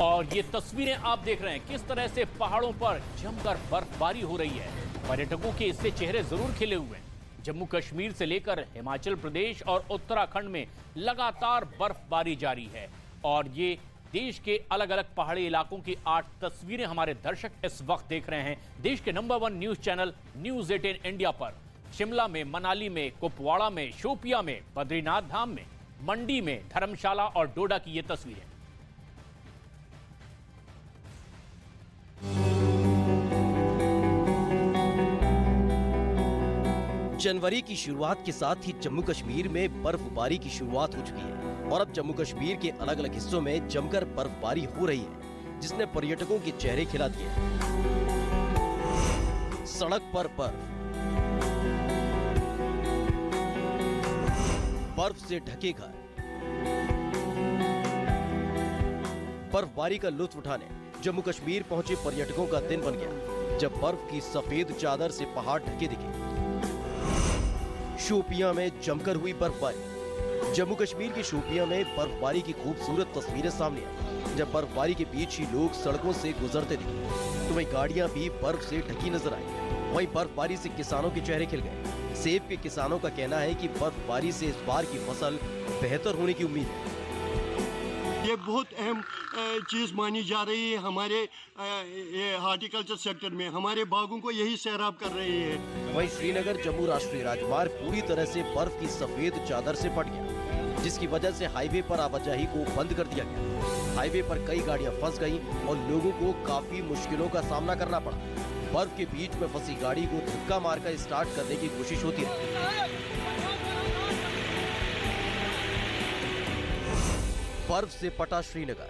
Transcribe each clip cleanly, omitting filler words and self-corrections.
और ये तस्वीरें आप देख रहे हैं किस तरह से पहाड़ों पर जमकर बर्फबारी हो रही है। पर्यटकों के इससे चेहरे जरूर खिले हुए हैं। जम्मू कश्मीर से लेकर हिमाचल प्रदेश और उत्तराखंड में लगातार बर्फबारी जारी है और ये देश के अलग अलग पहाड़ी इलाकों की 8 तस्वीरें हमारे दर्शक इस वक्त देख रहे हैं देश के number 1 news channel news 18 India पर। शिमला में, मनाली में, कुपवाड़ा में, शोपियां में, बद्रीनाथ धाम में, मंडी में, धर्मशाला और डोडा की ये तस्वीरें। जनवरी की शुरुआत के साथ ही जम्मू कश्मीर में बर्फबारी की शुरुआत हो चुकी है और अब जम्मू कश्मीर के अलग अलग हिस्सों में जमकर बर्फबारी हो रही है, जिसने पर्यटकों के चेहरे खिला दिए। सड़क पर बर्फ से ढके घर, बर्फबारी का लुत्फ उठाने जम्मू कश्मीर पहुंचे पर्यटकों का दिन बन गया, जब बर्फ की सफेद चादर से पहाड़ ढके दिखे। शोपियां में जमकर हुई बर्फबारी। जम्मू कश्मीर के शोपियां में बर्फबारी की खूबसूरत तस्वीरें सामने आई, जब बर्फबारी के बीच ही लोग सड़कों से गुजरते दिखे तो वहीं गाड़ियां भी बर्फ से ढकी नजर आई। वहीं बर्फबारी से किसानों के चेहरे खिल गए। सेब के किसानों का कहना है कि बर्फबारी से इस बार की फसल बेहतर होने की उम्मीद है। ये बहुत अहम चीज़ मानी जा रही है हमारे हॉर्टिकल्चर सेक्टर में। हमारे बागों को यही सैराब कर रही है। वहीं श्रीनगर जम्मू राष्ट्रीय राजमार्ग पूरी तरह से बर्फ की सफेद चादर से पट गया, जिसकी वजह से हाईवे पर आवाजाही को बंद कर दिया गया। हाईवे पर कई गाड़ियां फंस गईं और लोगों को काफी मुश्किलों का सामना करना पड़ा। बर्फ के बीच में फंसी गाड़ी को धक्का मारकर स्टार्ट करने की कोशिश होती रही। बर्फ से पटा श्रीनगर।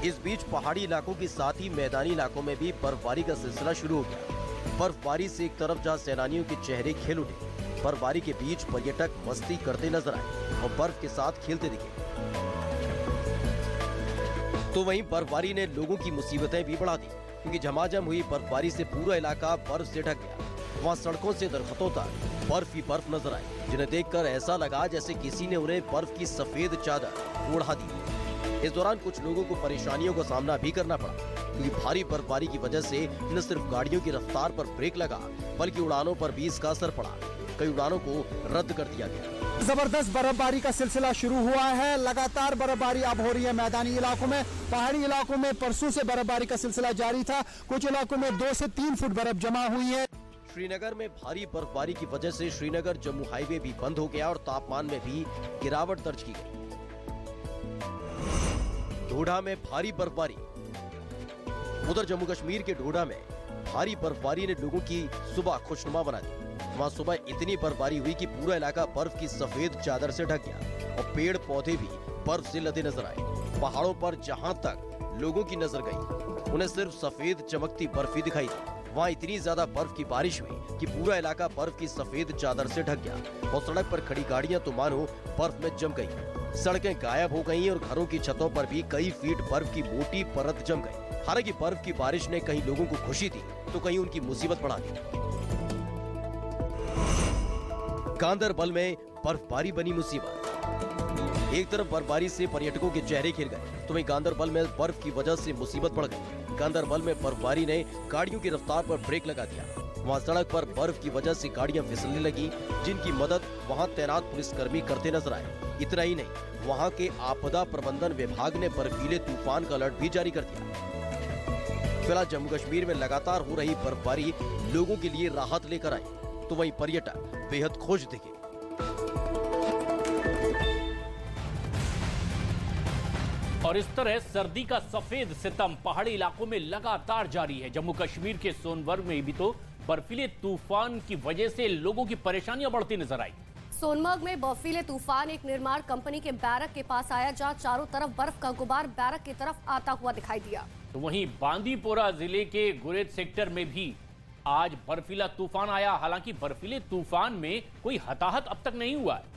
इस बीच पहाड़ी इलाकों के साथ ही मैदानी इलाकों में भी बर्फबारी का सिलसिला शुरू हो गया। बर्फबारी से एक तरफ जहां सैलानियों के चेहरे खिल उठे, बर्फबारी के बीच पर्यटक मस्ती करते नजर आए और बर्फ के साथ खेलते दिखे। तो वहीं बर्फबारी ने लोगों की मुसीबतें भी बढ़ा दी, क्योंकि झमाझम हुई बर्फबारी से पूरा इलाका बर्फ से ढक गया। वहाँ सड़कों से दरख्तों तक बर्फ ही बर्फ नजर आई, जिन्हें देखकर ऐसा लगा जैसे किसी ने उन्हें बर्फ की सफेद चादर ओढ़ा दी। इस दौरान कुछ लोगों को परेशानियों का सामना भी करना पड़ा, क्योंकि भारी बर्फबारी की वजह से न सिर्फ गाड़ियों की रफ्तार पर ब्रेक लगा, बल्कि उड़ानों पर भी इसका असर पड़ा। कई उड़ानों को रद्द कर दिया गया। जबरदस्त बर्फबारी का सिलसिला शुरू हुआ है। लगातार बर्फबारी अब हो रही है मैदानी इलाकों में। पहाड़ी इलाकों में परसों से बर्फबारी का सिलसिला जारी था। कुछ इलाकों में 2 से 3 फुट बर्फ जमा हुई है। श्रीनगर में भारी बर्फबारी की वजह से श्रीनगर जम्मू हाईवे भी बंद हो गया और तापमान में भी गिरावट दर्ज की गई। डोडा में भारी बर्फबारी। उधर जम्मू कश्मीर के डोडा में भारी बर्फबारी ने लोगों की सुबह खुशनुमा बना दी। वहाँ सुबह इतनी बर्फबारी हुई कि पूरा इलाका बर्फ की सफेद चादर से ढक गया और पेड़ पौधे भी बर्फ से लदे नजर आए। पहाड़ों पर जहाँ तक लोगों की नजर गई, उन्हें सिर्फ सफेद चमकती बर्फ ही दिखाई दी। वहाँ इतनी ज्यादा बर्फ की बारिश हुई कि पूरा इलाका बर्फ की सफेद चादर से ढक गया और सड़क पर खड़ी गाड़ियां तो मानो बर्फ में जम गई। सड़कें गायब हो गईं और घरों की छतों पर भी कई फीट बर्फ की मोटी परत जम गई। हालांकि बर्फ की बारिश ने कहीं लोगों को खुशी दी तो कहीं उनकी मुसीबत बढ़ा दी। गांदरबल में बर्फबारी बनी मुसीबत। एक तरफ बर्फबारी से पर्यटकों के चेहरे खिल गए तो वहीं गांदरबल में बर्फ की वजह से मुसीबत बढ़ गई। गांदरबल में बर्फबारी ने गाड़ियों की रफ्तार पर ब्रेक लगा दिया। वहां सड़क पर बर्फ की वजह से गाड़ियां फिसलने लगी, जिनकी मदद वहां तैनात पुलिसकर्मी करते नजर आए। इतना ही नहीं, वहां के आपदा प्रबंधन विभाग ने बर्फीले तूफान का अलर्ट भी जारी कर दिया। फिलहाल जम्मू कश्मीर में लगातार हो रही बर्फबारी लोगों के लिए राहत लेकर आई, तो वहीं पर्यटक बेहद खुश दिखे। और इस तरह सर्दी का सफेद सितम पहाड़ी इलाकों में लगातार जारी है। जम्मू कश्मीर के सोनमर्ग में भी तो बर्फीले तूफान की वजह से लोगों की परेशानियां बढ़ती नजर आई। सोनमर्ग में बर्फीले तूफान एक निर्माण कंपनी के बैरक के पास आया, जहां चारों तरफ बर्फ का गुबार बैरक की तरफ आता हुआ दिखाई दिया। तो वहीं बांदीपोरा जिले के गुरेज सेक्टर में भी आज बर्फीला तूफान आया। हालांकि बर्फीले तूफान में कोई हताहत अब तक नहीं हुआ है।